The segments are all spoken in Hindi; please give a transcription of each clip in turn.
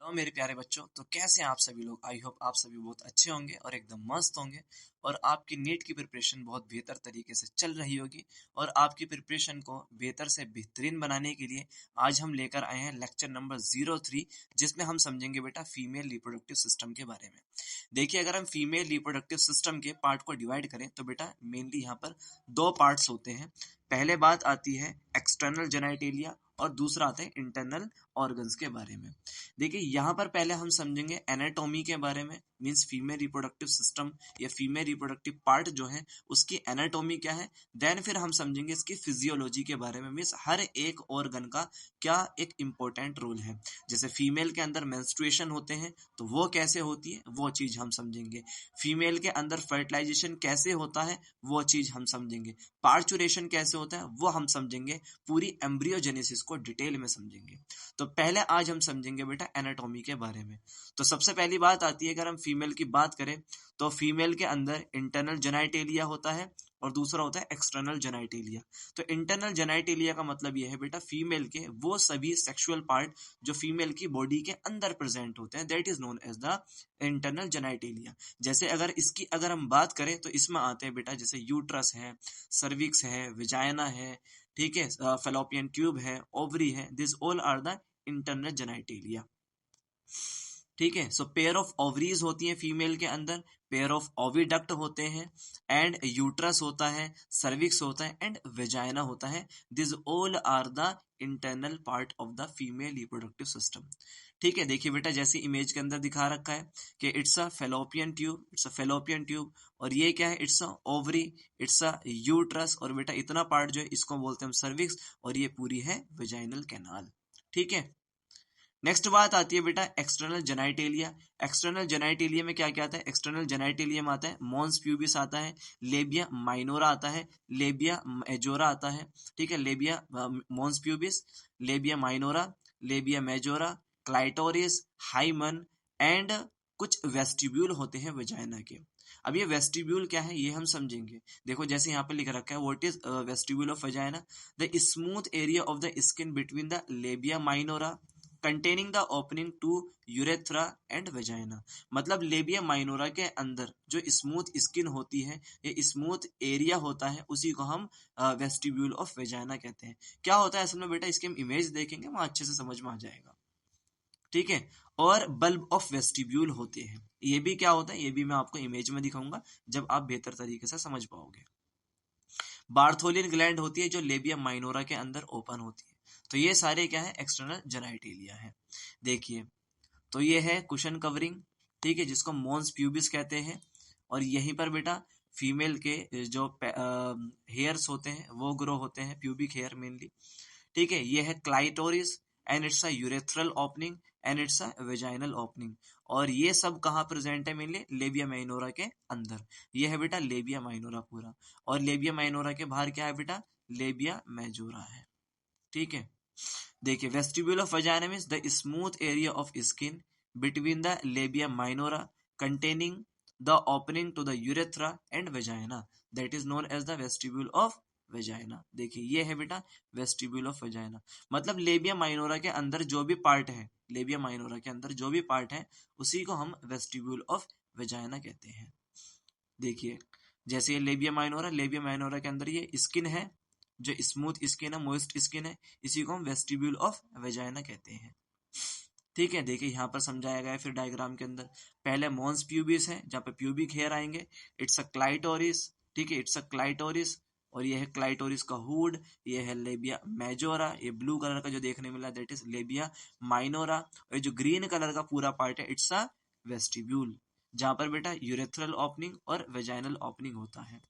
हेलो मेरे प्यारे बच्चों। तो कैसे हैं आप सभी लोग। आई होप आप सभी बहुत अच्छे होंगे और एकदम मस्त होंगे और आपकी नीट की प्रिपरेशन बहुत बेहतर तरीके से चल रही होगी। और आपकी प्रिपरेशन को बेहतर से बेहतरीन बनाने के लिए आज हम लेकर आए हैं लेक्चर नंबर 03, जिसमें हम समझेंगे बेटा फीमेल रिप्रोडक्टिव सिस्टम के बारे में। देखिए, अगर हम फीमेल रिप्रोडक्टिव सिस्टम के पार्ट को डिवाइड करें तो बेटा मेनली यहाँ पर दो पार्ट्स होते हैं। पहले बात आती है एक्सटर्नल जेनाइटेलिया और दूसरा आता है इंटरनल ऑर्गन्स के बारे में। देखिए, यहाँ पर पहले हम समझेंगे एनाटॉमी के बारे में, मींस फीमेल रिप्रोडक्टिव सिस्टम या फीमेल रिप्रोडक्टिव पार्ट जो है उसकी एनाटॉमी क्या है। देन फिर हम समझेंगे इसकी फिजियोलॉजी के बारे में, मींस हर एक ऑर्गन का क्या एक इम्पोर्टेंट रोल है। जैसे फीमेल के अंदर मेंस्ट्रुएशन होते हैं तो वो कैसे होती है वो चीज हम समझेंगे। फीमेल के अंदर फर्टिलाइजेशन कैसे होता है वो चीज हम समझेंगे। पार्चुरेशन कैसे होता है वो हम समझेंगे। पूरी एम्ब्रियोजेनेसिस को डिटेल में समझेंगे। तो पहले आज हम समझेंगे बेटा एनाटॉमी के बारे में। तो सबसे पहली बात आती है, अगर हम फीमेल की बात करें तो फीमेल के अंदर इंटरनल जेनाइटेलिया होता है और दूसरा होता है एक्सटर्नल जेनाइटेलिया। तो इंटरनल जेनाइटेलिया का मतलब यह है बेटा फीमेल के वो सभी सेक्सुअल पार्ट जो फीमेल की बॉडी के अंदर प्रेजेंट होते हैं, that is known as the internal genitalia. जैसे अगर हम बात करें तो इसमें आते हैं बेटा जैसे यूट्रस है, सर्विक्स है, विजाइना है, ठीक है, फेलोपियन ट्यूब है, ओवरी है, this all are the internal genitalia. ठीक है, सो पेयर ऑफ ओवरीज होती हैं फीमेल के अंदर, पेयर ऑफ ओविडक्ट होते हैं, एंड यूट्रस होता है, सर्विक्स होता है, एंड वेजाइना होता है। This all are the internal part of the female reproductive system. ठीक है, देखिए बेटा जैसे इमेज के अंदर दिखा रखा है कि it's a fallopian tube, it's a fallopian tube, और ये क्या है, it's a ovary, it's a uterus, और बेटा इतना पार्ट जो है इसको बोलते हैं हम सर्विक्स, और ये पूरी है वेजाइनल कैनाल। ठीक है, नेक्स्ट बात आती है बेटा एक्सटर्नल जेनाइटेलिया। एक्सटर्नल जेनाइटेलिया में क्या क्या आता है, एक्सटर्नल जेनाइटेलिया में आता है मॉन्स प्यूबिस आता है, लेबिया माइनोरा आता है, लेबिया मेजोरा आता है। ठीक है, labia mons pubis, labia minora, labia majora, clitoris, hymen, and कुछ वेस्टिब्यूल होते हैं वेजाइना के। अब ये वेस्टिब्यूल क्या है ये हम समझेंगे। देखो जैसे यहाँ पे लिख रखा है, what is vestibule of vagina, the smooth area of the skin between the labia minora containing the opening to urethra and vagina. मतलब लेबिया माइनोरा के अंदर जो स्मूथ स्किन होती है, ये स्मूथ एरिया होता है, उसी को हम वेस्टिब्यूल ऑफ वेजाइना कहते हैं। क्या होता है असल में बेटा, इसकी हम इमेज देखेंगे वहां अच्छे से समझ में आ जाएगा। ठीक है, और बल्ब ऑफ वेस्टिब्यूल होते हैं, ये भी क्या होता है ये भी मैं आपको इमेज में दिखाऊंगा जब आप बेहतर तरीके से समझ पाओगे। बार्थोलियन ग्लैंड होती है जो लेबिया माइनोरा के अंदर ओपन होती है। तो ये सारे क्या है, एक्सटर्नल जेनाइटेलिया है। देखिए, तो ये है कुशन कवरिंग, ठीक है, जिसको मॉन्स प्यूबिस कहते हैं, और यहीं पर बेटा फीमेल के जो हेयर्स होते हैं वो ग्रो होते हैं, प्यूबिक हेयर मेनली। ठीक है, ये है clitoris and it's a urethral opening and it's a vaginal opening. और ये सब कहाँ प्रेजेंट है, मेनली लेबिया माइनोरा के अंदर। ये है बेटा लेबिया माइनोरा पूरा, और लेबिया माइनोरा के बाहर क्या है बेटा, लेबिया मेजोरा है। ठीक है, देखिए vestibule of vagina means the smooth area of skin between the labia minora containing the opening to the urethra and vagina, that is known as the vestibule of vagina. देखिए ये है बेटा वेस्टिब्यूल ऑफ वेजाइना, मतलब लेबिया माइनोरा के अंदर जो भी पार्ट है, लेबिया माइनोरा के अंदर जो भी पार्ट है उसी को हम वेस्टिब्यूल ऑफ वेजाइना कहते हैं। देखिए जैसे ये लेबिया माइनोरा के अंदर ये स्किन है, जो स्मूथ स्किन है, मोइस्ट स्किन है, इसी को हम वेस्टिब्यूल ऑफ वेजाइना कहते हैं। ठीक है, देखिए यहाँ पर समझाया गया है फिर डायग्राम के अंदर। पहले मॉन्स प्यूबिस है जहाँ पे प्यूबिक हेयर आएंगे, इट्स अ क्लाइटोरिस, ठीक है, इट्स अ क्लाइटोरिस, और ये है क्लाइटोरिस का हुड, ये है लेबिया मेजोरा, ये ब्लू कलर का जो देखने मिला दैट इज लेबिया माइनोरा, और ये जो ग्रीन कलर का पूरा पार्ट है इट्स अ वेस्टिब्यूल, जहां पर बेटा यूरेथ्रल ओपनिंग और वेजाइनल ओपनिंग होता है।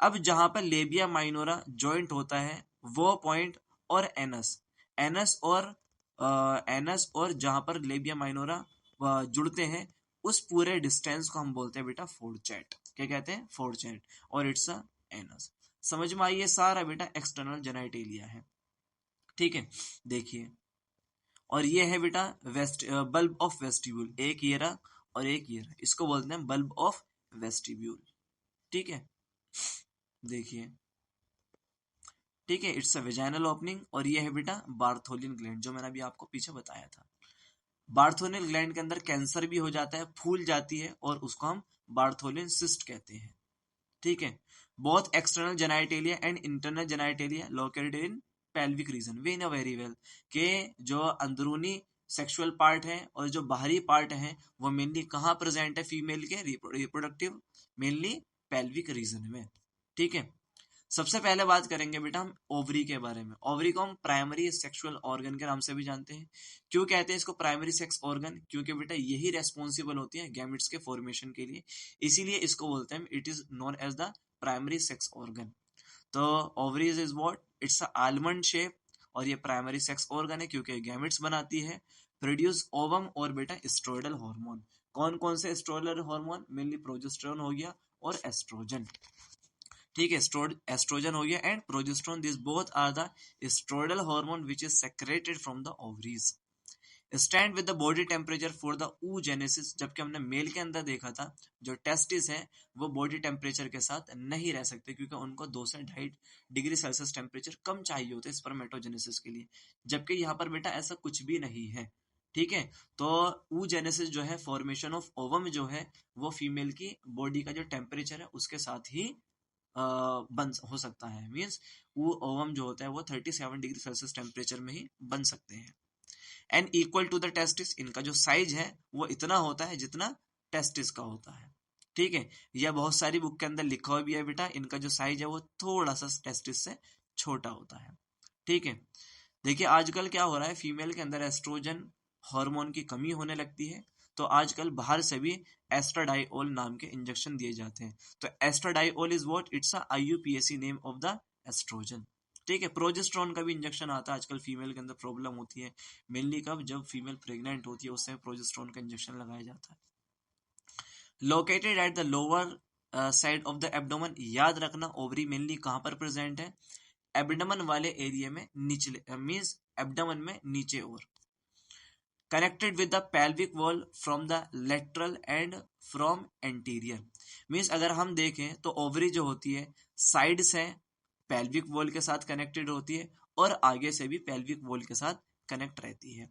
अब जहां पर लेबिया माइनोरा जॉइंट होता है वो पॉइंट, और एनस, एनस और जहां पर लेबिया माइनोरा जुड़ते हैं उस पूरे डिस्टेंस को हम बोलते हैं बेटा फोर्चेट। क्या कहते हैं, फोर्चेट, और इट्स अ एनस। समझ में आई, ये सारा बेटा एक्सटर्नल जेनाइटेलिया है। ठीक है, देखिए, और ये है बेटा बल्ब ऑफ वेस्टिब्यूल, एक ये रहा और एक ये रहा, इसको बोलते हैं बल्ब ऑफ वेस्टिब्यूल। ठीक है, देखिए, ठीक है, इट्स अ वेजाइनल ओपनिंग, और ये है बेटा बार्थोलियन ग्लैंड जो मैंने अभी आपको पीछे बताया था। बार्थोलिन ग्लैंड के अंदर कैंसर भी हो जाता है, फूल जाती है और उसको हम बार्थोलिन सिस्ट कहते हैं। ठीक है। Both external genitalia and internal genitalia located in pelvic region. We know very well कि जो अंदरूनी सेक्सुअल पार्ट है और जो बाहरी पार्ट है वो मेनली कहाँ प्रेजेंट है फीमेल के रिप्रोडक्टिव, मेनली पेल्विक रीजन में। ठीक है। सबसे पहले बात करेंगे बेटा हम ओवरी के बारे में। ओवरी को हम प्राइमरी सेक्सुअल ऑर्गन के नाम से भी जानते हैं। क्यों कहते हैं इसको प्राइमरी सेक्स ऑर्गन? क्योंकि बेटा यही रेस्पॉन्सिबल होती है गैमेट्स के फॉर्मेशन के लिए, इसीलिए इसको बोलते हैं, it is known as the primary sex organ. तो ovaries is what? It's a almond shape और ये प्राइमरी सेक्स ऑर्गन है क्योंकि गैमेट्स बनाती है। प्रोड्यूस ओवम और बेटा स्ट्रोइडल हार्मोन। कौन कौन से स्ट्रोइडल हार्मोन? मेनली प्रोजेस्टेरोन हो गया और एस्ट्रोजन। ठीक है, एस्ट्रोजन हो गया and progesterone, this both are the steroidal hormone which is secreted from the ovaries. Stand with the body temperature for the oogenesis। जबकि हमने मेल के अंदर देखा था जो टेस्टिस है वो बॉडी टेम्परेचर के साथ नहीं रह सकते क्योंकि उनको 2 से 2.5 डिग्री सेल्सियस टेम्परेचर कम चाहिए होता है स्पर्मेटोजेनेसिस के लिए, जबकि यहाँ पर बेटा ऐसा कुछ भी नहीं है। ठीक है। तो oogenesis जो है, फॉर्मेशन ऑफ ओवम जो है, वो फीमेल की बॉडी का जो टेम्परेचर है उसके साथ ही बन हो सकता है। मीन्स वो ओवम जो होता है वो 37 डिग्री सेल्सियस टेम्परेचर में ही बन सकते हैं। And equal to the testis, इनका जो साइज है वो इतना होता है जितना टेस्टिस का होता है। ठीक है। यह बहुत सारी बुक के अंदर लिखा हुआ भी है बेटा, इनका जो साइज है वो थोड़ा सा टेस्टिस से छोटा होता है। ठीक है। देखिए आजकल क्या हो रहा है, फीमेल के अंदर एस्ट्रोजन हार्मोन की कमी होने लगती है, तो आजकल बाहर से भी एस्ट्राडाइओल नाम के इंजेक्शन दिए जाते हैं। तो estradiol is what? It's a IUPAC name of the estrogen. ठीक है। प्रोजेस्टेरोन का भी इंजेक्शन आता है आजकल, फीमेल के अंदर प्रॉब्लम होती है मेनली कब? जब फीमेल प्रेग्नेंट होती है उस समय प्रोजेस्टेरोन का इंजेक्शन लगाया जाता है। Located at the lower side of the abdomen. याद रखना ओवरी मेनली कहां पर प्रेजेंट है? एब्डोमेन वाले एरिया में, निचले मीन्स एब्डोमेन में नीचे और। Connected with the pelvic wall from the lateral and from anterior. Means अगर हम देखें तो ओवरी जो होती है साइड से पेल्विक वॉल के साथ कनेक्टेड होती है और आगे से भी पेल्विक वॉल के साथ कनेक्ट रहती है।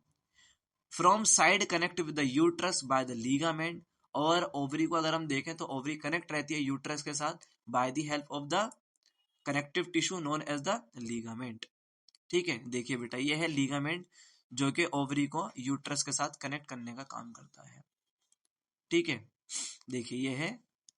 From side connect with the uterus by the ligament. और ओवरी को अगर हम देखें तो ओवरी कनेक्ट रहती है यूट्रस के साथ by the help of the connective tissue known as the ligament. ठीक है। देखिए बेटा ये है लीगामेंट जो कि ओवरी को यूट्रस के साथ कनेक्ट करने का काम करता है। ठीक है। देखिए ये है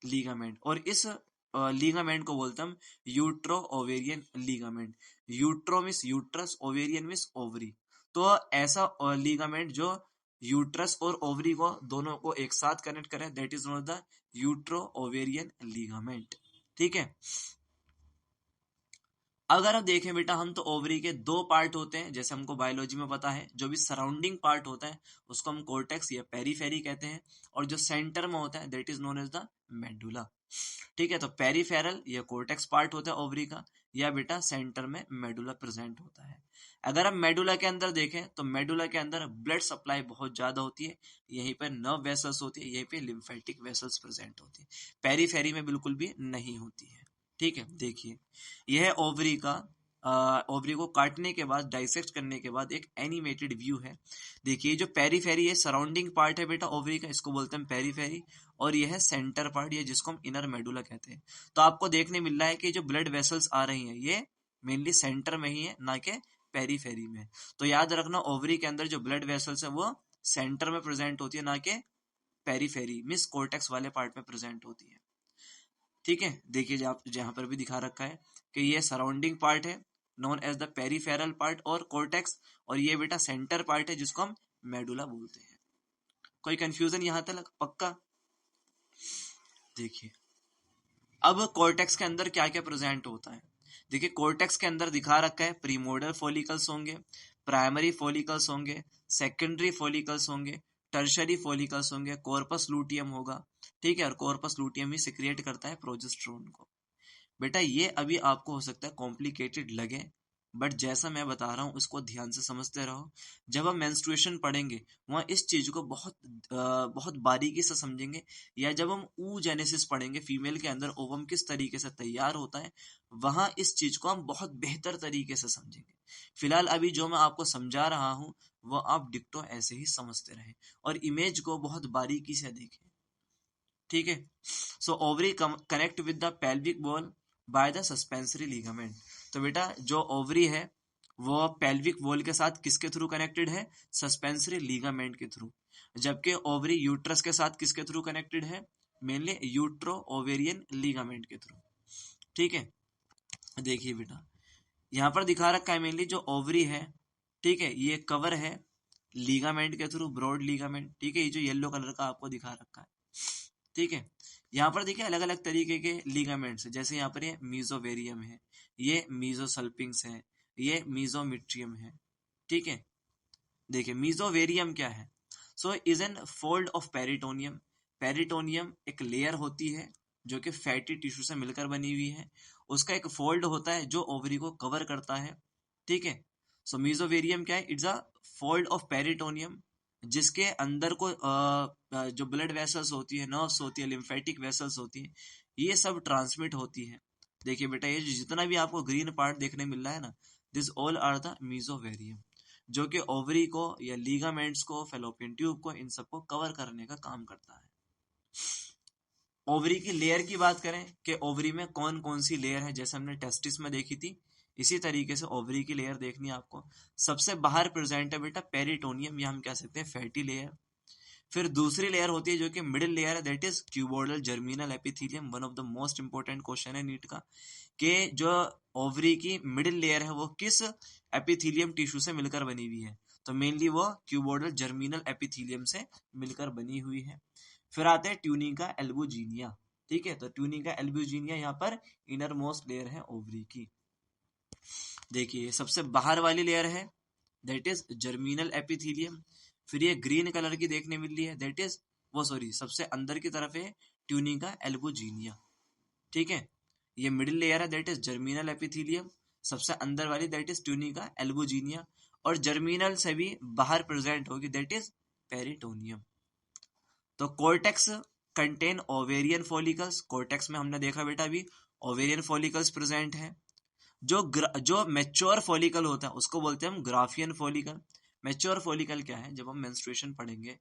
लीगामेंट और इस लीगामेंट को बोलते हम utero ovarian ligament. Utero miss uterus, ovarian miss ovary. तो ऐसा लीगामेंट जो यूट्रस और ओवरी को दोनों को एक साथ कनेक्ट करे, that is known the utero ovarian ligament. ठीक है। अगर आप देखें बेटा हम तो ओवरी के 2 पार्ट होते हैं जैसे हमको बायोलॉजी में पता है। जो भी सराउंडिंग पार्ट होता है उसको हम कोर्टेक्स या पेरीफेरी कहते हैं और जो सेंटर में होता है that is known as the medulla. ठीक है। तो पेरीफेरल या कोर्टेक्स पार्ट होता है ओवरी का, या बेटा सेंटर में मेडुला प्रेजेंट होता है। अगर हम मेडुला के अंदर देखें तो मेडुला के अंदर ब्लड सप्लाई बहुत ज्यादा होती है, यहीं पर नर्व वेसल्स होती है, यहीं पे लिम्फेटिक वेसल्स प्रेजेंट होती है, पेरीफेरी में बिल्कुल भी नहीं होती है। ठीक है। देखिए यह ओवरी का ओवरी को काटने के बाद, डाइसेक्ट करने के बाद एक एनिमेटेड व्यू है। देखिए जो पेरीफेरी है, सराउंडिंग पार्ट है बेटा ओवरी का, इसको बोलते हैं पेरीफेरी, और यह है सेंटर पार्ट, ये जिसको हम इनर मेडुला कहते हैं। तो आपको देखने मिल रहा है कि जो ब्लड वेसल्स आ रही हैं ये मेनली सेंटर में ही है, ना कि पेरीफेरी में। तो याद रखना ओवरी के अंदर जो ब्लड वेसल्स है वो सेंटर में प्रेजेंट होती है, ना कि पेरीफेरी मिस कोर्टेक्स वाले पार्ट में प्रेजेंट होती है। ठीक है। देखिए जहां पर भी दिखा रखा है कि ये सराउंडिंग पार्ट है known as the peripheral part और कोर्टेक्स, और ये बेटा सेंटर पार्ट है जिसको हम मेडुला बोलते हैं। कोई कंफ्यूजन यहां तक पक्का? देखिए अब कोर्टेक्स के अंदर क्या क्या प्रेजेंट होता है। देखिए कोर्टेक्स के अंदर दिखा रखा है प्रीमोडल फॉलिकल्स होंगे, प्राइमरी फॉलिकल्स होंगे, सेकेंडरी फॉलिकल्स होंगे, टर्शरी फॉलिकल्स होंगे, कॉर्पस लूटियम होगा। ठीक है। और कॉर्पस लूटियम ही सिक्रिएट करता है प्रोजेस्टेरोन को। बेटा ये अभी आपको हो सकता है कॉम्प्लिकेटेड लगे, बट जैसा मैं बता रहा हूँ उसको ध्यान से समझते रहो। जब हम मेंस्ट्रुएशन पढ़ेंगे वहाँ इस चीज को बहुत बारीकी से समझेंगे, या जब हम oogenesis पढ़ेंगे, फीमेल के अंदर ओवम किस तरीके से तैयार होता है, वहां इस चीज को हम बहुत बेहतर तरीके से समझेंगे। फिलहाल अभी जो मैं आपको समझा रहा हूँ वो आप डिक्टो ऐसे ही समझते रहें और इमेज को बहुत बारीकी से देखें, ठीक है। So ovary connect with the pelvic wall by the suspensory ligament. तो बेटा जो ओवरी है वो पेल्विक वॉल के साथ किसके थ्रू कनेक्टेड है? सस्पेंसरी लिगामेंट के थ्रू। जबकि ओवरी यूट्रस के साथ किसके थ्रू कनेक्टेड है? मेनली यूट्रो ओवेरियन लिगामेंट के थ्रू, ठीक है। देखिए बेटा यहाँ पर दिखा रखा है मेनली जो ओवरी है, ठीक है, ये कवर है लिगामेंट के थ्रू, ब्रॉड लिगामेंट, ठीक है। ये जो येलो कलर का आपको दिखा रखा है, ठीक है। यहाँ पर देखिए अलग अलग तरीके के लिगामेंट्स है, जैसे यहाँ पर ये मीजोवेरियम है, ये मीजोसल्पिंक्स है, ये मीजोमीट्रियम है, ठीक है। देखिए मीजोवेरियम क्या है? So is an fold of peritoneum. Peritoneum एक लेयर होती है जो कि फैटी टिश्यू से मिलकर बनी हुई है, उसका एक फोल्ड होता है जो ओवरी को कवर करता है, ठीक है। सो मीजोवेरियम क्या है? It's a fold of peritoneum जिसके अंदर को जो ब्लड वेसल्स होती है, नर्व्स होती है, लिम्फेटिक वेसल्स होती है, ये सब ट्रांसमिट होती है। देखिए बेटा ये जितना भी आपको ग्रीन पार्ट देखने मिल रहा है ना, this all are the mesovarium, जो कि ओवरी को या लीगामेंट्स को, फेलोपियन ट्यूब को, इन सबको कवर करने का काम करता है। ओवरी की लेयर की बात करें कि ओवरी में कौन कौन सी लेयर है, जैसे हमने टेस्टिस में देखी थी, इसी तरीके से ओवरी की लेयर देखनी है आपको। सबसे बाहर प्रेजेंट है बेटा पेरिटोनियम, या हम कह सकते हैं फैटी लेयर। फिर दूसरी लेयर होती है जो कि मिडिल लेयर है, that is cuboidal germinal epithelium. One of the most important question है नीट का, कि जो ओवरी की मिडिल लेयर है वो किस एपिथेलियम टिश्यू से मिलकर बनी हुई है? तो मेनली वो क्यूबोइडल जर्मिनल एपिथेलियम से मिलकर बनी हुई है। फिर आते हैं ट्यूनिका एल्बुजिनिया, ठीक है। तो ट्यूनिका एल्बुजिनिया यहाँ पर इनर मोस्ट लेयर है ओवरी की। देखिए सबसे बाहर वाली लेयर है दैट इज जर्मिनल एपिथेलियम। फिर ये ग्रीन कलर की देखने मिल रही है, दैट इज वो सॉरी सबसे अंदर की तरफ है ट्यूनिका एल्बुजिनिया, ठीक है। ये मिडिल लेयर है दैट इज जर्मिनल एपिथेलियम, सबसे अंदर वाली दैट इज ट्यूनिका एल्बुजिनिया, और जर्मिनल से भी बाहर प्रेजेंट होगी दैट इज पेरिटोनियम। तो cortex contain ovarian follicles. Cortex में हमने देखा बेटा अभी ओवेरियन फॉलिकल्स प्रेजेंट है। जो मैच्योर फॉलिकल होता है उसको बोलते हैं हम ग्राफियन फॉलिकल। मैच्योर फॉलिकल क्या है? जब हम मेंस्ट्रुएशन पढ़ेंगे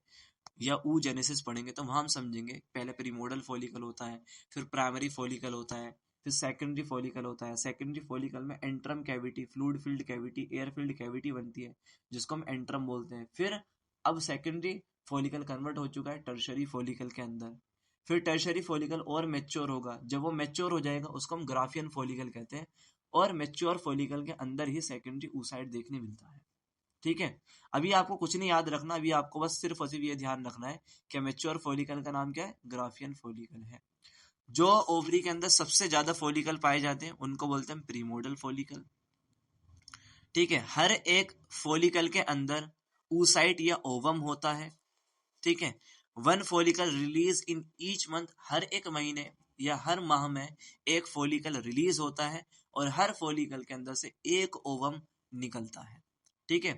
या oogenesis पढ़ेंगे तो वहां हम समझेंगे पहले प्रीमोडल फॉलिकल होता है, फिर प्राइमरी फॉलिकल होता है, फिर सेकेंडरी फॉलिकल होता है। सेकेंडरी फॉलिकल में antrum cavity, fluid filled cavity, air filled cavity बनती है जिसको हम एंट्रम बोलते हैं। फिर अब सेकेंडरी फॉलिकल कन्वर्ट हो चुका है टर्शरी फॉलिकल के अंदर। फिर टर्शरी फॉलिकल और मैच्योर होगा, जब वो मैच्योर हो जाएगा उसको हम ग्राफियन फॉलिकल कहते हैं, और मैच्योर फॉलिकल के अंदर ही सेकेंडरी oocyte देखने मिलता है, ठीक है। अभी आपको कुछ नहीं याद रखना, अभी आपको बस सिर्फ और सिर्फ ये ध्यान रखना है कि मैच्योर फॉलिकल का नाम क्या है? ग्राफियन फॉलिकल है। जो ओवरी के अंदर सबसे ज्यादा फॉलिकल पाए जाते हैं उनको बोलते हैं प्रीमोडल फॉलिकल, ठीक है। हर एक फॉलिकल के अंदर oocyte या ओवम होता है, ठीक है। One follicle release in each month, हर एक महीने या हर माह में एक फॉलिकल रिलीज होता है, और हर फॉलिकल के अंदर से एक ओवम निकलता है, ठीक है।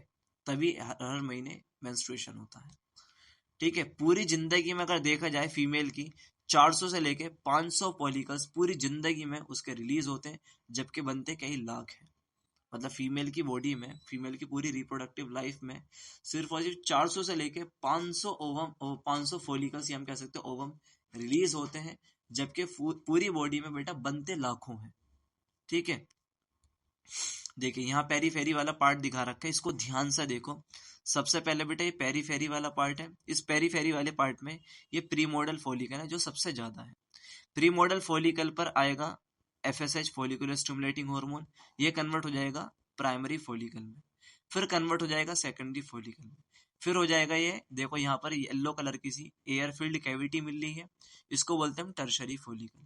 तभी हर महीने मेंस्ट्रुएशन होता है, ठीक है। पूरी जिंदगी में अगर देखा जाए फीमेल की 400 से लेके 500 फॉलिकल्स पूरी जिंदगी में उसके रिलीज होते हैं, जबकि बनते कई लाख हैं। मतलब फीमेल की बॉडी में, फीमेल की पूरी रिप्रोडक्टिव लाइफ में सिर्फ और सिर्फ 400 से लेके 500 ओवम, 500 फॉलिकल्स, हम कह सकते हैं ओवम रिलीज होते हैं, जबकि पूरी बॉडी में बेटा बनते लाखों हैं, ठीक है। देखिए यहाँ पेरीफेरी वाला पार्ट दिखा रखा है, इसको ध्यान से देखो। सबसे पहले बेटा ये पेरीफेरी वाला पार्ट है। इस पेरीफेरी वाले पार्ट में ये प्रीमोडल फॉलिकल है जो सबसे ज्यादा है। प्रीमोडल फॉलिकल पर आएगा FSH, फॉलिकुलर स्टिमुलेटिंग हार्मोन, ये कन्वर्ट हो जाएगा प्राइमरी फॉलिकल में, फिर कन्वर्ट हो जाएगा सेकेंडरी फॉलिकल में, फिर हो जाएगा ये देखो यहाँ पर येलो कलर की सी एयर फील्ड कैविटी मिल रही है, इसको बोलते हैं हम टर्शरी फॉलिकल।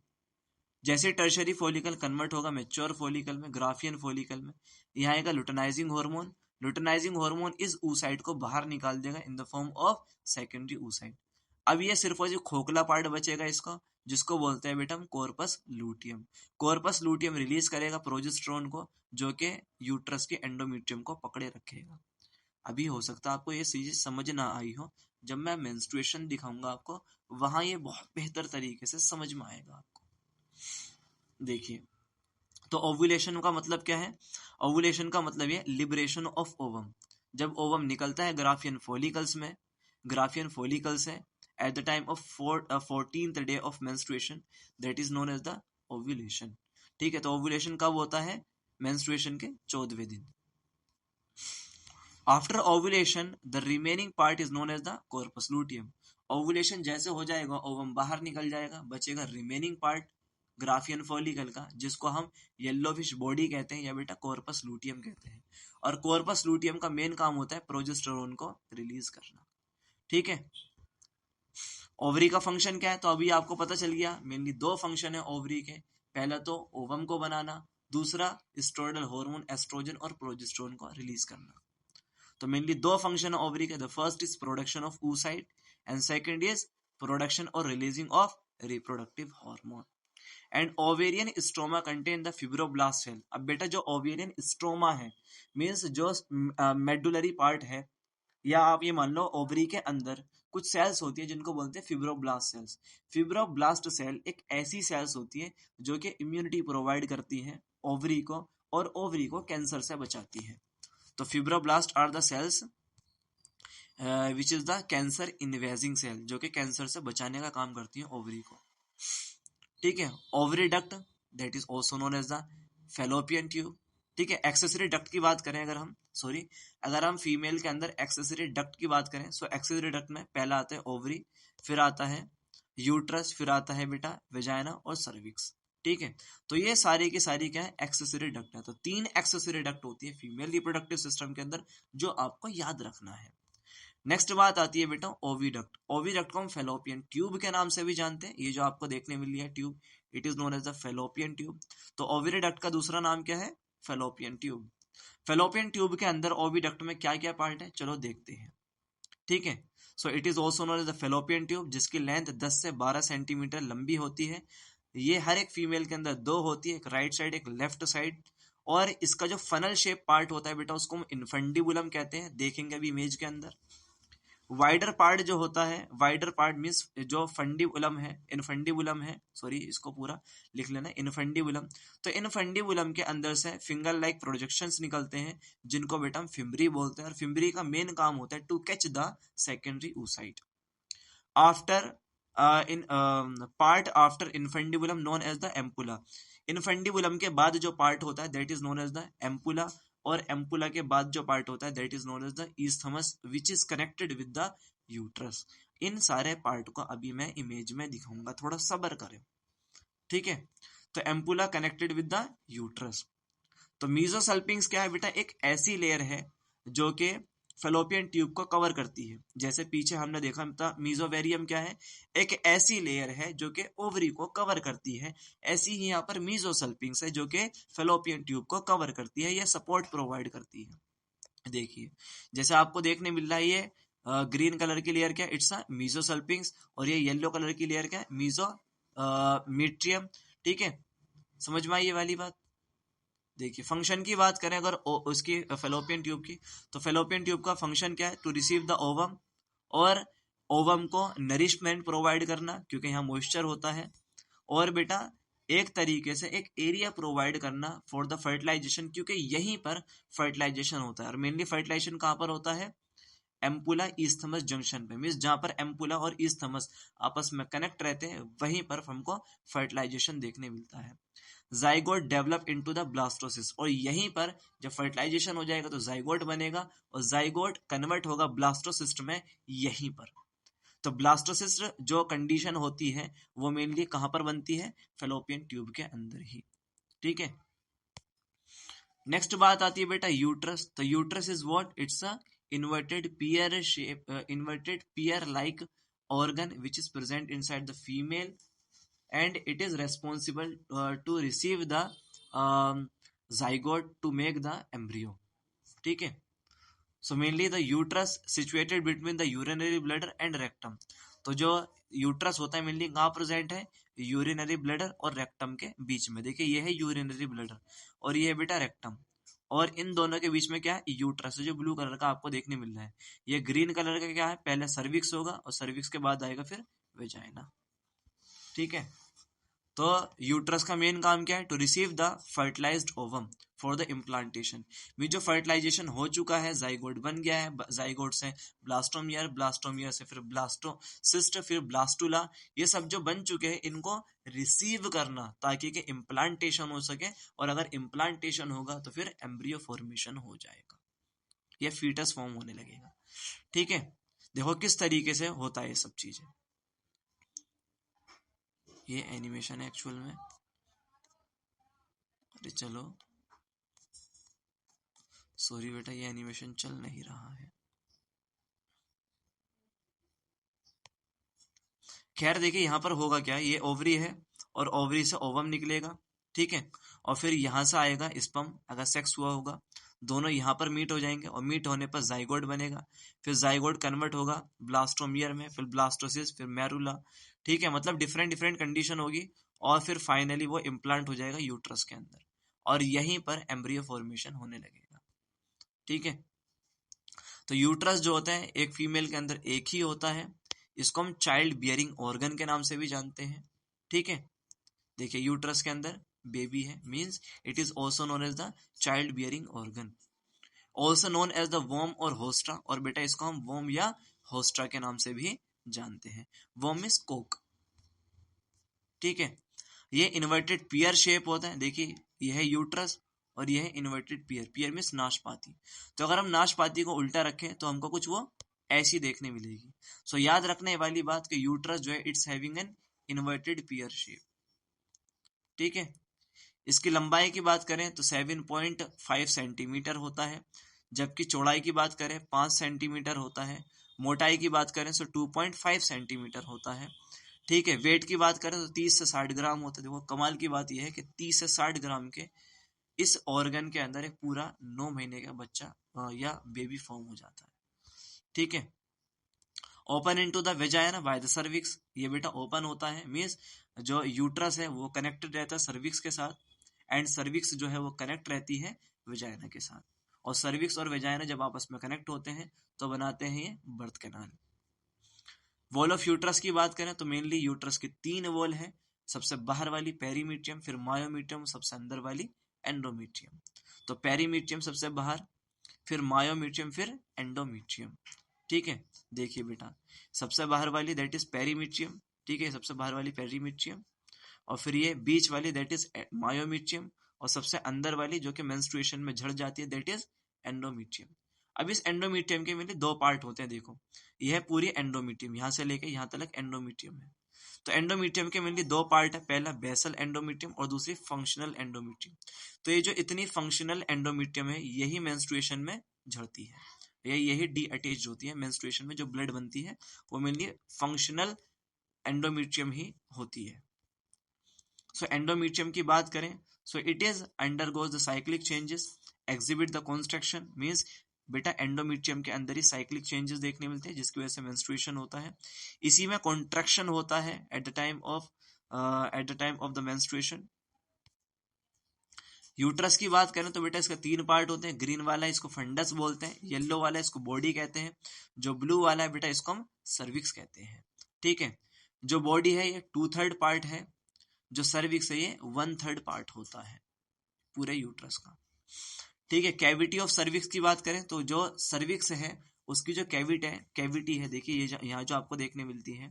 जैसे टर्शरी फॉलिकल कन्वर्ट होगा मैच्योर फॉलिकल में, ग्राफियन फॉलिकल में, यहाँ आएगा लुटेनाइजिंग हार्मोन। लुटेनाइजिंग हार्मोन इस oocyte को बाहर निकाल देगा in the form of secondary oocyte। अब ये सिर्फ वो जो खोखला पार्ट बचेगा इसका, जिसको बोलते हैं बेटा हम corpus luteum. Corpus luteum release करेगा प्रोजेस्टेरोन को, जो कि यूट्रस के एंडोमेट्रियम को पकड़े रखेगा। अभी हो सकता है आपको ये चीज समझ ना आई हो, जब मैं मेंस्ट्रुएशन दिखाऊंगा आपको, वहां ये बहुत बेहतर तरीके से समझ में आएगा आपको। देखिए, तो ओव्यूलेशन का मतलब क्या है? ओव्यूलेशन का मतलब ये लिबरेशन ऑफ ओवम। जब ओवम निकलता है ग्राफियन फॉलिकल्स में, ग्राफियन फॉलिकल से at the time of 14th day of menstruation, that is known as the ovulation. ठीक है, तो ओव्यूलेशन कब होता है? मेंस्ट्रुएशन के 14वें दिन। After ovulation the remaining part is known as the corpus luteum. Ovulation जैसे हो जाएगा, ओवम बाहर निकल जाएगा, बचेगा रिमेनिंग पार्ट ग्राफियन फॉलिकल का, जिसको हम येलोविश बॉडी कहते हैं या बेटा कॉर्पस लूटियम कहते हैं। और कॉर्पस लूटियम का मेन काम होता है प्रोजेस्टेरोन को रिलीज करना। ठीक है, ओवरी का फंक्शन क्या है? तो अभी आपको पता चल गया, मेनली दो फंक्शन है ओवरी के। पहला तो ओवम को बनाना, दूसरा स्टेरॉयडल हार्मोन एस्ट्रोजन और प्रोजेस्टेरोन को रिलीज करना। तो मेनली दो फंक्शन है ओवरी के। The first is production of oocyte and second is production और releasing of reproductive hormone. And ovarian stroma contain the fibroblast cell. अब बेटा जो ओवेरियन स्ट्रोमा है मींस जो मेडुलरी पार्ट है, या आप ये मान लो ओवरी के अंदर कुछ सेल्स होती है जिनको बोलते हैं फिब्रोब्लास्ट सेल्स। फिब्रोब्लास्ट सेल एक ऐसी सेल्स होती है जो कि इम्यूनिटी प्रोवाइड करती है ओवरी को, और ओवरी को कैंसर से बचाती है। तो fibroblast are the cells which is the cancer invading cell, जो कि कैंसर से बचाने का काम करती है ओवरी को। ठीक है, ovary duct that is also known as the fallopian tube. ठीक है, एक्सेसरी डक्ट की बात करें अगर हम, अगर हम फीमेल के अंदर एक्सेसरी डक्ट की बात करें, सो एक्सेसरी डक्ट में पहला आता है ओवरी, फिर आता है यूट्रस, फिर आता है बेटा वेजाइना और सर्विक्स। ठीक है, तो ये सारी की सारी क्या है? एक्सेसरी डक्ट है। तो 3 एक्सेसरी डक्ट होती है फीमेल रिप्रोडक्टिव सिस्टम के अंदर, जो आपको याद रखना है। नेक्स्ट बात आती है बेटा ओविडक्ट। ओविडक्ट को हम फेलोपियन ट्यूब के नाम से भी जानते हैं। ये जो आपको देखने मिल रही है tube, it is known as the fallopian tube. तो ओविडक्ट का दूसरा नाम क्या है? Fallopian tube. फेलोपियन ट्यूब के अंदर ओविडक्ट में क्या क्या पार्ट है, चलो देखते हैं। ठीक है, so it is also known as the fallopian tube, जिसकी लेंथ 10 से 12 सेंटीमीटर लंबी होती है। ये हर एक फीमेल के अंदर दो होती है, एक राइट साइड एक लेफ्ट साइड। और इसका जो फनल शेप पार्ट होता है बेटा, उसको हम इन्फेंडिबुलम कहते हैं, देखेंगे अभी इमेज के अंदर। वाइडर पार्ट जो होता है, वाइडर पार्ट मींस जो फंडिबुलम है, इनफंडिबुलम है, इसको पूरा लिख लेना, इनफंडिबुलम। तो इनफंडिबुलम के अंदर से फिंगर लाइक प्रोजेक्शंस निकलते हैं, जिनको बेटा हम फिम्बरी बोलते हैं। और फिम्बरी का मेन काम होता है to catch the secondary oocyte after in part after infundibulum known as the ampulla. Infundibulum के बाद जो पार्ट होता है that is known as the ampulla, और एम्पुला के बाद जो पार्ट होता है that is known as the isthmus which is connected with the uterus. इन सारे पार्ट को अभी मैं इमेज में दिखाऊंगा, थोड़ा सब्र करें। ठीक है, तो ampulla connected with the uterus. तो मीजोसल्पिंग्स क्या है बेटा? एक ऐसी लेयर है जो कि फेलोपियन ट्यूब को कवर करती है। जैसे पीछे हमने देखा था मीजोवेरियम क्या है? एक ऐसी लेयर है जो कि ओवरी को कवर करती है। ऐसी ही यहाँ पर मीजोसल्पिंग्स है जो कि फेलोपियन ट्यूब को कवर करती है, या सपोर्ट प्रोवाइड करती है। देखिए, जैसे आपको देखने मिल रहा है ये ग्रीन कलर की लेयर क्या है? It's a mesosalpinx. और ये येलो कलर की लेयर क्या है? मीजोमीट्रियम। ठीक है, समझ में आई ये वाली बात? देखिए, फंक्शन की बात करें अगर उसकी फेलोपियन ट्यूब की, तो फेलोपियन ट्यूब का फंक्शन क्या है? टू रिसीव द ओवम, और ओवम को नरिशमेंट प्रोवाइड करना, क्योंकि यहाँ मॉइस्चर होता है। और बेटा एक तरीके से एक एरिया प्रोवाइड करना फॉर द फर्टिलाइजेशन, क्योंकि यहीं पर फर्टिलाइजेशन होता है। और मेनली फर्टिलाइजेशन कहाँ पर होता है? एम्पुला ईस्थमस जंक्शन पे, मीन्स जहां पर एम्पुला और ईस्थमस आपस में कनेक्ट रहते हैं, वहीं पर हमको फर्टिलाइजेशन देखने मिलता है। Zygote develop into the blastocyst, और यहीं पर जब फर्टिलाइजेशन हो जाएगा तो जाइगोट बनेगा, और जाइगोट कन्वर्ट होगा ब्लास्टोसिस्ट में यहीं पर। तो ब्लास्टोसिस्ट जो कंडीशन होती है वो मेनली कहां पर बनती है? फेलोपियन ट्यूब के अंदर ही। ठीक है, नेक्स्ट बात आती है बेटा यूट्रस। तो uterus is what? It's a inverted pear shape inverted pear like organ which is present inside the female, and it is responsible to receive the zygote to make the embryo. ठीक है, so mainly the uterus situated between the urinary bladder and rectum. तो जो यूट्रस होता है मेनली कहाँ प्रेजेंट है, यूरिनरी ब्लैडर और रेक्टम के बीच में। देखिए ये है यूरिनरी ब्लैडर और ये है बेटा रेक्टम, और इन दोनों के बीच में क्या है, यूट्रस जो ब्लू कलर का आपको देखने मिल रहा है। ये ग्रीन कलर का क्या है, पहले सर्विक्स होगा और सर्विक्स के बाद आएगा फिर वेजाइना। ठीक है, तो यूट्रस का मेन काम क्या है, to receive the fertilised ovum for the implantation. में जो फर्टिलाइजेशन हो चुका है, जाइगोट बन गया है, जाइगोट से ब्लास्टोमियर, ब्लास्टोमियर से फिर ब्लास्टोसिस्ट, फिर ब्लास्टुला, ये सब जो बन चुके हैं इनको रिसीव करना ताकि कि इम्प्लांटेशन हो सके, और अगर इम्प्लांटेशन होगा तो फिर एम्ब्रियो फॉर्मेशन हो जाएगा, या फीटस फॉर्म होने लगेगा। ठीक है, देखो किस तरीके से होता है ये सब चीजें। ये एनिमेशन है एक्चुअल में, अरे चलो सॉरी बेटा, ये एनिमेशन चल नहीं रहा है। खैर देखिए यहाँ पर होगा क्या, ये ओवरी है और ओवरी से ओवम निकलेगा, ठीक है, और फिर यहाँ से आएगा स्पर्म, अगर सेक्स हुआ होगा, दोनों यहाँ पर मीट हो जाएंगे और मीट होने पर जाइगोट बनेगा, फिर जाइगोट कन्वर्ट होगा ब्लास्टोमियर में, फिर ब्लास्टोसिस, फिर मैरुला। ठीक है, मतलब डिफरेंट डिफरेंट कंडीशन होगी और फिर फाइनली वो इम्प्लांट हो जाएगा यूट्रस के अंदर, और यहीं पर एम्ब्रियो फॉर्मेशन होने लगेगा। ठीक है, तो यूट्रस जो होता है एक फीमेल के अंदर एक ही होता है, इसको हम चाइल्ड बियरिंग ऑर्गन के नाम से भी जानते हैं। ठीक है, देखिए यूट्रस के अंदर बेबी है, means it is also known as the child bearing organ, also known as the womb और होस्ट्रा, और बेटा इसको हम वोम या होस्ट्रा के नाम से भी जानते हैं। वोम इज कोक। ठीक है, ये इन्वर्टेड पियर शेप होता है, देखिए ये है यूट्रस और ये है इन्वर्टेड पियर, पियर मीन्स नाशपाती। तो अगर हम नाशपाती को उल्टा रखें तो हमको कुछ वो ऐसी देखने मिलेगी। सो याद रखने वाली बात कि यूट्रस जो है it's having an inverted peer shape. ठीक है, इसकी लंबाई की बात करें तो 7.5 सेंटीमीटर होता है, जबकि चौड़ाई की बात करें 5 सेंटीमीटर होता है, मोटाई की बात करें तो 2.5 सेंटीमीटर होता है। ठीक है, वेट की बात करें तो 30 से 60 ग्राम होता है। देखो कमाल की बात यह है कि 30 से 60 ग्राम के इस ऑर्गन के अंदर एक पूरा 9 महीने का बच्चा या बेबी फॉर्म हो जाता है। ठीक है, open into the vagina by the cervix, ये बेटा ओपन होता है, मींस जो यूट्रस है वो कनेक्टेड रहता है सर्विक्स के साथ, एंड सर्विक्स जो है वो कनेक्ट रहती है वेजाइना के साथ, और सर्विक्स और वेजाइना जब आपस में कनेक्ट होते हैं तो बनाते हैं ये birth canal. Wall of uterus की बात करें तो मेनली यूट्रस की 3 वॉल है, सबसे बाहर वाली पेरीमीट्रियम, फिर मायोमीट्रियम, सबसे अंदर वाली एंडोमीट्रियम। तो पेरीमीट्रियम सबसे बाहर, फिर मायोमीट्रियम, फिर एंडोमीट्रियम। ठीक है, देखिए बेटा सबसे बाहर वाली दैट इज पेरीमीट्रियम, ठीक है, सबसे बाहर वाली पेरीमीट्रियम, और फिर ये बीच वाली दैट इज मायोमीट्रियम, और सबसे अंदर वाली जो कि मेंस्ट्रुएशन में झड़ जाती है दैट इज एंडोमीट्रियम। अब इस एंडोमीट्रियम के मेनली 2 पार्ट होते हैं, देखो यह है पूरी एंडोमीट्रियम, यहां से लेके यहां तक एंडोमीट्रियम है। तो एंडोमीट्रियम के मेनली 2 पार्ट है, पहला बेसल एंडोमीट्रियम और दूसरी फंक्शनल एंडोमीट्रियम। तो ये जो इतनी फंक्शनल एंडोमीट्रियम है यही मेंस्ट्रुएशन में झड़ती है, यही डी अटैच होती है, मेंस्ट्रुएशन में जो ब्लड बनती है वो मेनली फंक्शनल एंडोमीट्रियम ही होती है। सो एंडोमीट्रियम की बात करें, सो it is undergoes the cyclic changes, exhibit the construction, means बेटा एंडोमीट्रियम के अंदर ही साइक्लिक चेंजेस देखने मिलते हैं जिसकी वजह से मेंस्ट्रुएशन होता है। इसी में कॉन्ट्रैक्शन होता है eight the time of the menstruation. Uterus की बात करें तो बेटा इसका 3 पार्ट होते हैं, ग्रीन वाला इसको फंडस बोलते हैं, येलो वाला इसको बॉडी कहते हैं, जो ब्लू वाला है बेटा इसको हम सर्विक्स कहते हैं। ठीक है, जो बॉडी है ये 2/3 पार्ट है, जो सर्विक्स है ये 1/3 पार्ट होता है पूरे यूट्रस का। ठीक है, कैविटी ऑफ सर्विक्स की बात करें तो जो सर्विक्स है उसकी जो कैविटी है देखिए ये यहाँ जो आपको देखने मिलती है।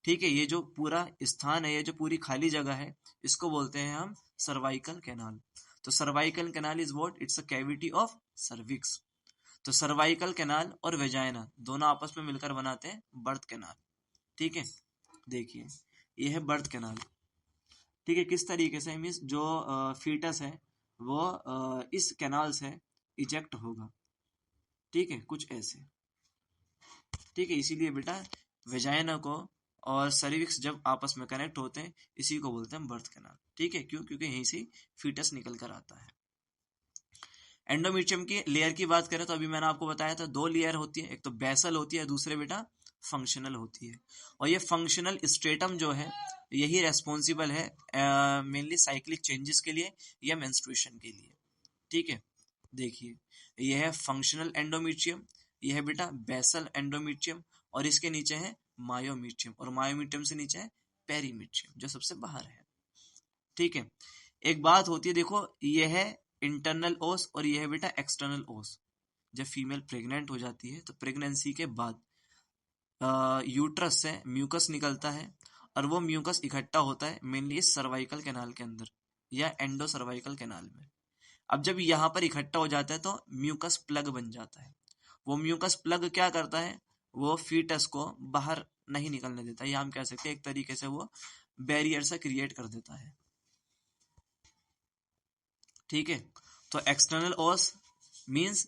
ठीक है, ये जो पूरा स्थान है, ये जो पूरी खाली जगह है इसको बोलते हैं हम सर्वाइकल कैनाल। तो cervical canal is what, it's a cavity of cervix. तो सर्वाइकल कैनाल और वेजाइना दोनों आपस में मिलकर बनाते हैं बर्थ कैनाल। ठीक है, देखिए ये है बर्थ कैनाल। ठीक है, किस तरीके से मीन्स जो फीटस है वो इस कैनाल से इजेक्ट होगा। ठीक है, कुछ ऐसे। ठीक है, इसीलिए बेटा वेजाइना को और सर्विक्स जब आपस में कनेक्ट होते हैं इसी को बोलते हैं बर्थ कैनाल। ठीक है, क्यों, क्योंकि यहीं से फीटस निकल कर आता है। एंडोमीट्रियम की लेयर की बात करें तो अभी मैंने आपको बताया था 2 लेयर होती है, एक तो बेसल होती है, दूसरे बेटा फंक्शनल होती है। और ये फंक्शनल स्ट्रेटम जो है यही रेस्पॉन्सिबल है मेनली साइक्लिक चेंजेस के लिए या मेंस्ट्रुएशन के लिए। ठीक है, देखिए यह है फंक्शनल एंडोमेट्रियम, यह है बेटा बेसल एंडोमेट्रियम, और इसके नीचे है मायोमेट्रियम, और मायोमेट्रियम से नीचे है पेरीमेट्रियम जो सबसे बाहर है। ठीक है, एक बात होती है, देखो यह है इंटरनल ओस और यह है बेटा एक्सटर्नल ओस। जब फीमेल प्रेग्नेंट हो जाती है तो प्रेगनेंसी के बाद यूट्रस से म्यूकस निकलता है, और वो म्यूकस इकट्ठा होता है मेनली सर्वाइकल कैनाल के अंदर या एंडो सर्वाइकल कैनाल में। अब जब यहाँ पर इकट्ठा हो जाता है तो म्यूकस प्लग बन जाता है। वो म्यूकस प्लग क्या करता है, वो फीटस को बाहर नहीं निकलने देता, या हम कह सकते हैं एक तरीके से वो बैरियर सा क्रिएट कर देता है। ठीक है, तो एक्सटर्नल ओस means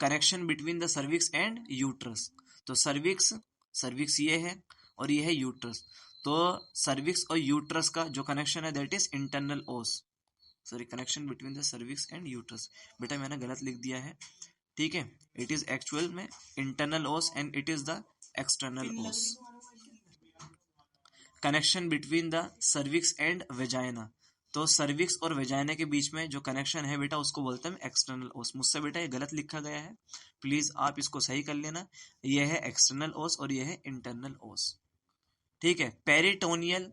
connection between the cervix and uterus. तो सर्विक्स ये है और ये है यूट्रस। तो सर्विक्स और यूट्रस का जो कनेक्शन है that is internal os, sorry connection between the cervix and uterus. बेटा मैंने गलत लिख दिया है, ठीक है, इट इज एक्चुअल में internal os and it is the external os. Connection between the cervix and vagina, तो सर्विक्स और वेजाइना के बीच में जो कनेक्शन है बेटा उसको बोलते हैं एक्सटर्नल ओस। मुझसे बेटा ये गलत लिखा गया है, प्लीज आप इसको सही कर लेना। यह है एक्सटर्नल ओस और यह है इंटरनल ओस। ठीक है, peritoneal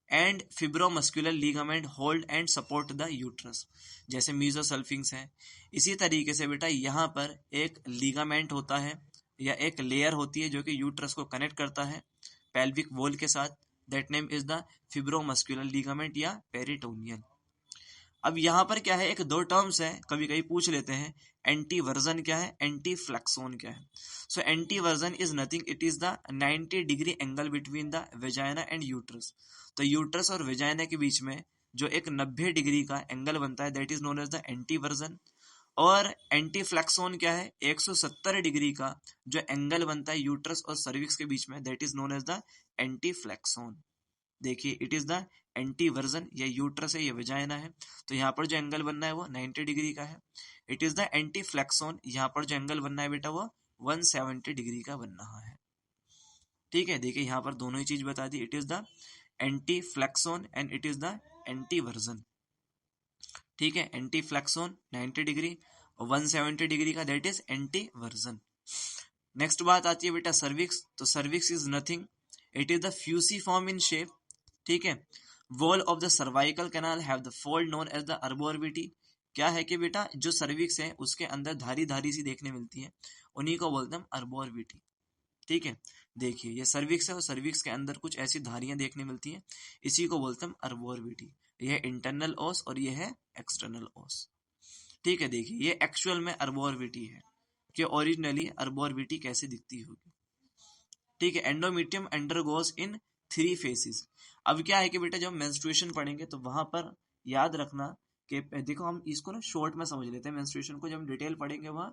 and fibromuscular ligament hold and support the uterus, जैसे मीजोसल्फिंक्स है। इसी तरीके से बेटा यहाँ पर एक लिगामेंट होता है या एक लेयर होती है जो कि यूट्रस को कनेक्ट करता है पेल्विक वॉल के साथ, that name is the fibromuscular ligament या पेरिटोनियल। अब यहाँ पर क्या है, एक दो टर्म्स है, कभी कभी पूछ लेते हैं, एंटी वर्जन क्या है, एंटी फ्लेक्सोन क्या है। So anti version is nothing, it is the 90 degree angle between the vagina and uterus. तो यूट्रस और वेजाइना के बीच में जो एक 90 डिग्री का एंगल बनता है that is known as the anteversion. और एंटी फ्लेक्सोन क्या है, 170 डिग्री का जो एंगल बनता है यूट्रस और सर्विक्स के बीच में that is known as the anteflexion. देखिए it is the anteversion, ये यूट्रस है ये वेजाइना है, तो यहाँ पर जो एंगल बनना है वो 90 डिग्री का है। इट इज द एंटी फ्लेक्सोन, यहाँ पर जो एंगल बनना है बेटा वो 170 डिग्री का बन रहा है। ठीक है, देखिए यहाँ पर दोनों ही चीज बता दी, it is the anteflexion and it is the anteversion. ठीक है, एंटी फ्लेक्सोन 90 डिग्री और 170 डिग्री का that is anteversion. Next बात आती है बेटा सर्विक्स। तो cervix is nothing, it is the fusiform in shape. ठीक है, wall of the cervical canal have the fold known as the arbor vitae. क्या है कि बेटा जो सर्विक्स है उसके अंदर धारी धारी सी देखने मिलती है, उन्हीं को बोलते हैं अर्बोरबिटी। ठीक है, देखिए ये सर्विक्स है और सर्विक्स के अंदर कुछ ऐसी धारियां देखने मिलती हैं, इसी को बोलते हैं अर्बोरबिटी। यह इंटरनल ओस और यह है एक्सटर्नल ओस। ठीक है, देखिए ये एक्चुअल में अर्बोरबिटी है कि ओरिजिनली अर्बोरबिटी कैसे दिखती होगी। ठीक है, एंडोमेट्रियम अंडरगोस इन 3 फेसेस। अब क्या है कि बेटा जब मेंस्ट्रुएशन पढ़ेंगे तो वहां पर याद रखना कि देखो हम इसको ना शॉर्ट में समझ लेते हैं, मेंस्ट्रुएशन को जब हम डिटेल पढ़ेंगे वहां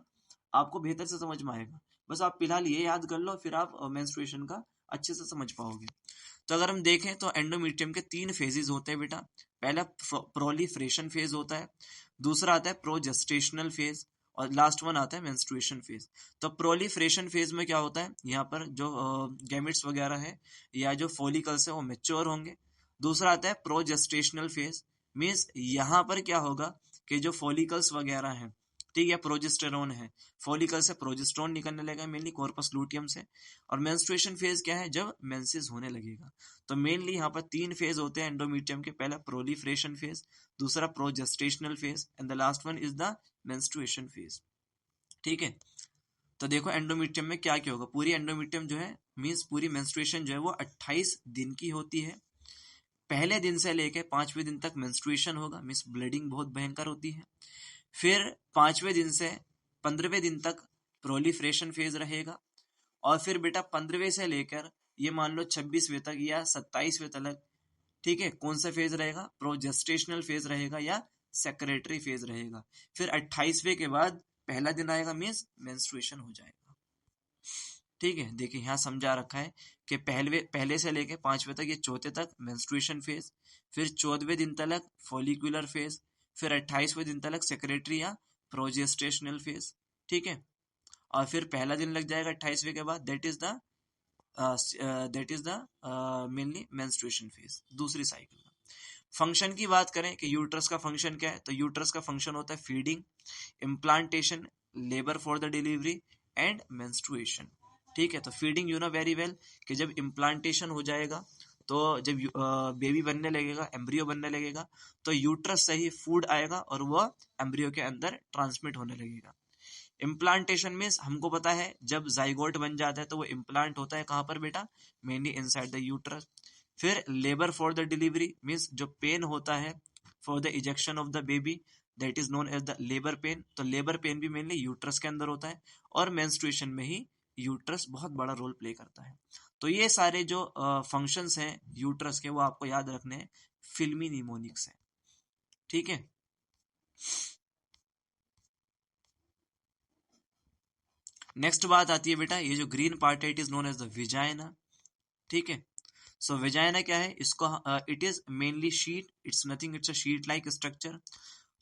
आपको बेहतर से समझ में आएगा। बस आप फिलहाल ये याद कर लो, फिर आप मेंस्ट्रुएशन का अच्छे से समझ पाओगे। तो अगर हम देखें तो एंडोमेट्रियम के 3 फेजेस होते हैं बेटा। पहला प्रोलिफरेशन फेज होता है, दूसरा आता है प्रोजेस्टेशनल फेज, और लास्ट वन आता है मेंस्ट्रुएशन फेज। तो प्रोलिफरेशन फेज में क्या होता है, यहाँ पर जो गैमेट्स वगैरह है या जो फॉलिकल्स है वो मैच्योर होंगे। दूसरा आता है प्रोजेस्टेशनल फेज, मीन्स यहाँ पर क्या होगा कि जो फॉलिकल्स वगैरह हैं, ठीक है, प्रोजेस्टेरोन है, फॉलिकल से प्रोजेस्टेरोन निकलने लगेगा मेनली कॉर्पस लूटियम से। और मेंस्ट्रुएशन फेज क्या है, जब मेंसेस होने लगेगा। तो मेनली यहाँ पर 3 फेज होते हैं एंडोमेट्रियम के, पहला प्रोलिफरेशन फेज, दूसरा progestational phase and the last one is the menstruation phase. ठीक है, तो देखो एंडोमेट्रियम में क्या क्या होगा, पूरी एंडोमेट्रियम जो है मीन्स पूरी मेंस्ट्रुएशन जो है वो 28 दिन की होती है। पहले दिन से लेकर 5वें दिन तक मेंस्ट्रुएशन होगा, मीन्स ब्लीडिंग बहुत भयंकर होती है। फिर 5वें दिन से 15वें दिन तक प्रोलिफरेशन फेज रहेगा, और फिर बेटा 15वें से लेकर ये मान लो 26वें तक या 27वें तक, ठीक है, कौन सा फेज रहेगा, प्रोजेस्टेशनल फेज रहेगा या सेक्रेटरी फेज रहेगा। फिर 28वें के बाद पहला दिन आएगा, मीन्स मेंस्ट्रुएशन हो जाएगा। ठीक है, देखिए यहाँ समझा रखा है कि पहले से लेके 5वें तक, ये चौथे तक मेंस्ट्रुएशन फेज, फिर 14वें दिन तक फॉलिकुलर फेज, फिर 28वें दिन तक सेक्रेटरी या प्रोजेस्टेशनल फेज। ठीक है, और फिर पहला दिन लग जाएगा 28वें के बाद, that is the that is the mainly menstruation phase, दूसरी साइकिल में। फंक्शन की बात करें कि यूट्रस का फंक्शन क्या है, तो यूट्रस का फंक्शन होता है feeding, implantation, labour for the delivery and menstruation. ठीक है, तो feeding you know very well कि जब इम्प्लांटेशन हो जाएगा, तो जब बेबी बनने लगेगा, एम्ब्रियो बनने लगेगा, तो यूट्रस से ही फूड आएगा और वह एम्ब्रियो के अंदर ट्रांसमिट होने लगेगा। इम्प्लांटेशन मीन्स हमको पता है जब जाइगोट बन जाता है तो वो इम्प्लांट होता है कहाँ पर बेटा, मेनली इनसाइड द यूट्रस। फिर labour for the delivery means जो पेन होता है for the ejection of the baby, that is known as the labour pain. तो लेबर पेन भी मेनली यूट्रस के अंदर होता है, और मेंस्ट्रुएशन में ही यूट्रस बहुत बड़ा रोल प्ले करता है। तो ये सारे जो फंक्शंस हैं यूट्रस के, वो आपको याद रखने हैं, फिल्मी निमोनिक्स है। ठीक है, नेक्स्ट बात आती है बेटा, ये जो ग्रीन पार्ट है it is known as the vagina. ठीक है, सो विजाइना क्या है, इसको it is mainly sheet, it's nothing, it's a sheet like structure,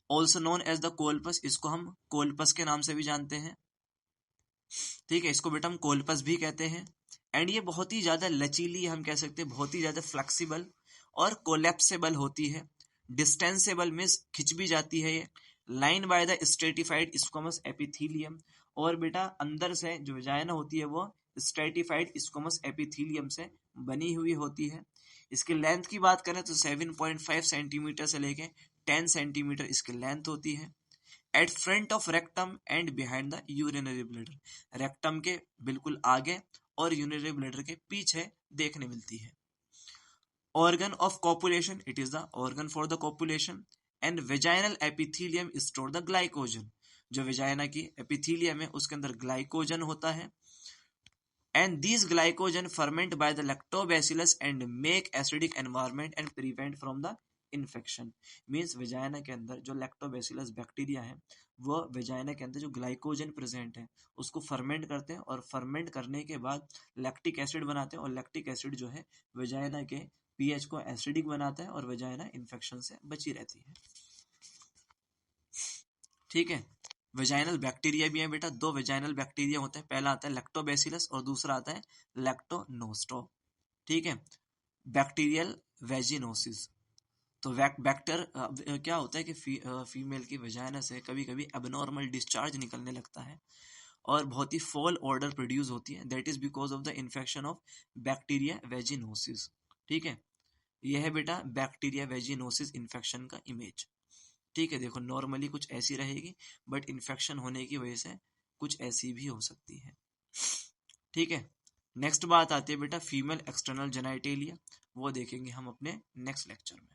also known as the colpos, इसको हम कोल्पस के नाम से भी जानते हैं। ठीक है, इसको बेटा हम कोल्पस भी कहते हैं। एंड ये बहुत ही ज्यादा लचीली, हम कह सकते हैं बहुत ही ज्यादा फ्लेक्सिबल और कोलेप्सेबल होती है। डिस्टेंसेबल मीन्स खिंच भी जाती है ये। Line by the stratified squamous epithelium, और बेटा अंदर से जो विजाइना होती है वो स्ट्रेटिफाइड स्क्वमस एपिथीलियम से बनी हुई होती है। इसकी लेंथ की बात करें तो 7.5 सेंटीमीटर से लेके 10 सेंटीमीटर इसकी लेंथ होती है। At front of rectum and behind the urinary bladder, rectum के बिल्कुल आगे और यूरिनरी ब्लैडर के पीछे देखने मिलती है। Organ of copulation, it is the organ for the copulation. And vaginal epithelium store the glycogen, जो वेजाइना की एपिथीलियम है उसके अंदर ग्लाइकोजन होता है। And these glycogen ferment by the lactobacillus and make acidic environment and prevent from the infection। Means vagina के अंदर जो लैक्टोबैसिलस बैक्टीरिया है, वो वेजाइना के अंदर जो ग्लाइकोजन प्रेजेंट है उसको फर्मेंट करते हैं, और फर्मेंट करने के बाद लैक्टिक एसिड बनाते हैं, और लैक्टिक एसिड जो है वेजाइना के पीएच को एसिडिक बनाता है, और वेजाइना इन्फेक्शन से बची रहती है। ठीक है, वेजाइनल बैक्टीरिया भी है बेटा, दो वेजाइनल बैक्टीरिया होते हैं, पहला आता है लैक्टोबैसिलस और दूसरा आता है लैक्टोनोस्टो। ठीक है, बैक्टीरियल वेजिनोसिस, तो बैक्टर क्या होता है कि फीमेल की वेजाइना से कभी कभी एबनॉर्मल डिस्चार्ज निकलने लगता है और बहुत ही फॉल ऑर्डर प्रोड्यूस होती है, that is because of the infection of bacteria vaginosis. ठीक है, यह है बेटा बैक्टीरिया वेजिनोसिस इन्फेक्शन का इमेज। ठीक है, देखो नॉर्मली कुछ ऐसी रहेगी, बट इन्फेक्शन होने की वजह से कुछ ऐसी भी हो सकती है। ठीक है, नेक्स्ट बात आती है बेटा फीमेल एक्सटर्नल जेनाइटेलिया, वो देखेंगे हम अपने नेक्स्ट लेक्चर में।